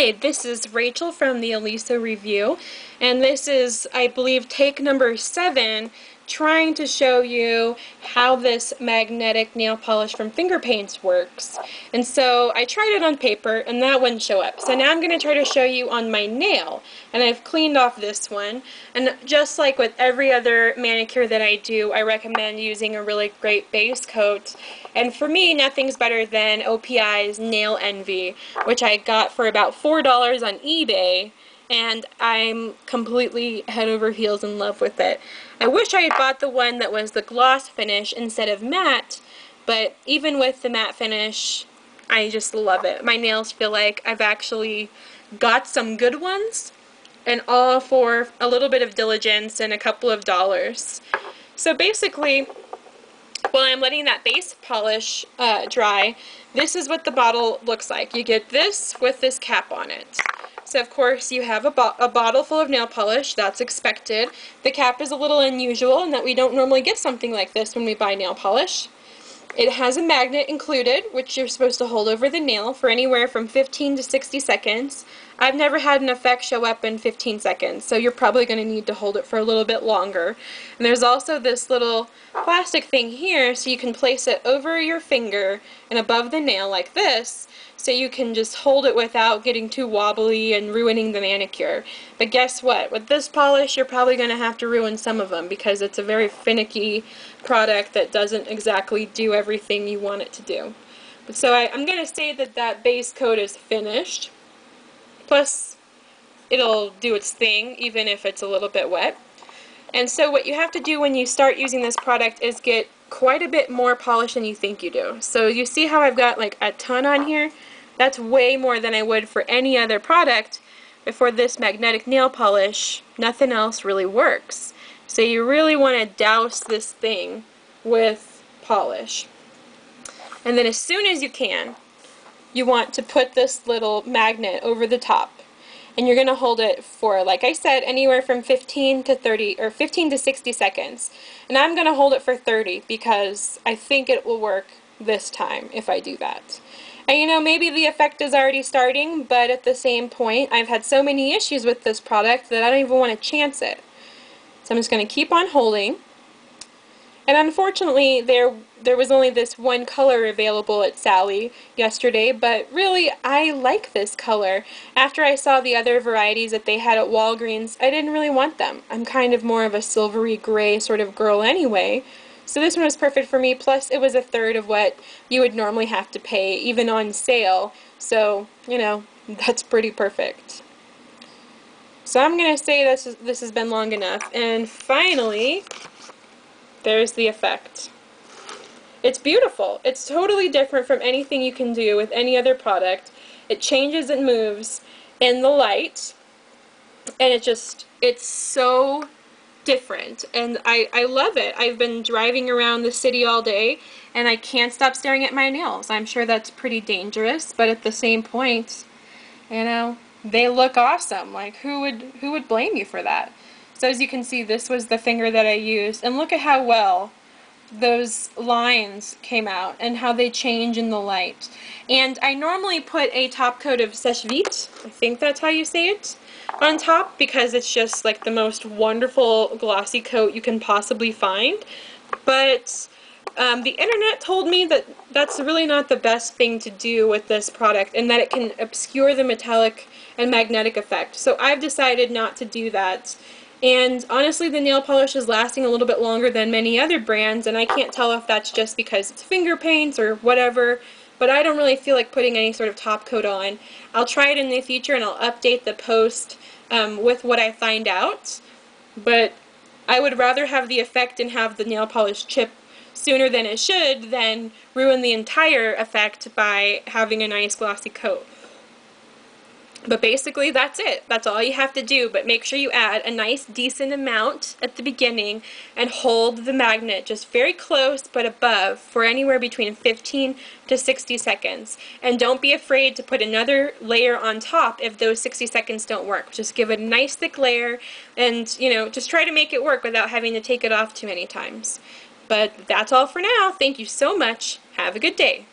Hi, this is Rachel from the Elisa Review, and this is, I believe, take number 7, trying to show you how this magnetic nail polish from Finger Paints works. And so I tried it on paper, and that wouldn't show up. So now I'm going to try to show you on my nail, and I've cleaned off this one. And just like with every other manicure that I do, I recommend using a really great base coat. And for me, nothing's better than OPI's Nail Envy, which I got for about $4 on eBay, and I'm completely head over heels in love with it. I wish I had bought the one that was the gloss finish instead of matte, but even with the matte finish, I just love it. My nails feel like I've actually got some good ones, and all for a little bit of diligence and a couple of dollars. So basically, while I'm letting that base polish dry, this is what the bottle looks like. You get this with this cap on it. So of course you have a bottle full of nail polish. That's expected. The cap is a little unusual in that we don't normally get something like this when we buy nail polish. It has a magnet included, which you're supposed to hold over the nail for anywhere from 15 to 60 seconds. I've never had an effect show up in 15 seconds, so you're probably going to need to hold it for a little bit longer. And there's also this little plastic thing here, so you can place it over your finger and above the nail like this, so you can just hold it without getting too wobbly and ruining the manicure. But guess what? With this polish, you're probably going to have to ruin some of them because it's a very finicky product that doesn't exactly do everything you want it to do. So I'm going to say that that base coat is finished. Plus, it'll do its thing even if it's a little bit wet. And so what you have to do when you start using this product is get quite a bit more polish than you think you do. So you see how I've got like a ton on here? That's way more than I would for any other product. But for this magnetic nail polish, nothing else really works. So you really want to douse this thing with polish. And then as soon as you can, you want to put this little magnet over the top. And you're going to hold it for, like I said, anywhere from 15 to 30 or 15 to 60 seconds. And I'm going to hold it for 30 because I think it will work this time if I do that. And you know, maybe the effect is already starting, but at the same point, I've had so many issues with this product that I don't even want to chance it. So I'm just going to keep on holding. And unfortunately, there was only this one color available at Sally yesterday, but really, I like this color. After I saw the other varieties that they had at Walgreens, I didn't really want them. I'm kind of more of a silvery gray sort of girl anyway, so this one was perfect for me, plus it was a third of what you would normally have to pay, even on sale, so, you know, that's pretty perfect. So I'm going to say this has been long enough, and finally, there's the effect. It's beautiful. It's totally different from anything you can do with any other product. It changes and moves in the light, and it's so different, and I love it. I've been driving around the city all day, and I can't stop staring at my nails. I'm sure that's pretty dangerous, but at the same point, you know, they look awesome. Like, who would blame you for that? So as you can see, this was the finger that I used, and look at how well those lines came out and how they change in the light. And I normally put a top coat of Sèche Vite, I think that's how you say it, on top because it's just like the most wonderful glossy coat you can possibly find. But the internet told me that that's really not the best thing to do with this product and that it can obscure the metallic and magnetic effect. So I've decided not to do that. And honestly, the nail polish is lasting a little bit longer than many other brands, and I can't tell if that's just because it's Finger Paints or whatever, but I don't really feel like putting any sort of top coat on. I'll try it in the future and I'll update the post with what I find out, but I would rather have the effect and have the nail polish chip sooner than it should than ruin the entire effect by having a nice glossy coat. But basically, that's it. That's all you have to do, but make sure you add a nice, decent amount at the beginning and hold the magnet just very close but above for anywhere between 15 to 60 seconds. And don't be afraid to put another layer on top if those 60 seconds don't work. Just give it a nice thick layer and, you know, just try to make it work without having to take it off too many times. But that's all for now. Thank you so much. Have a good day.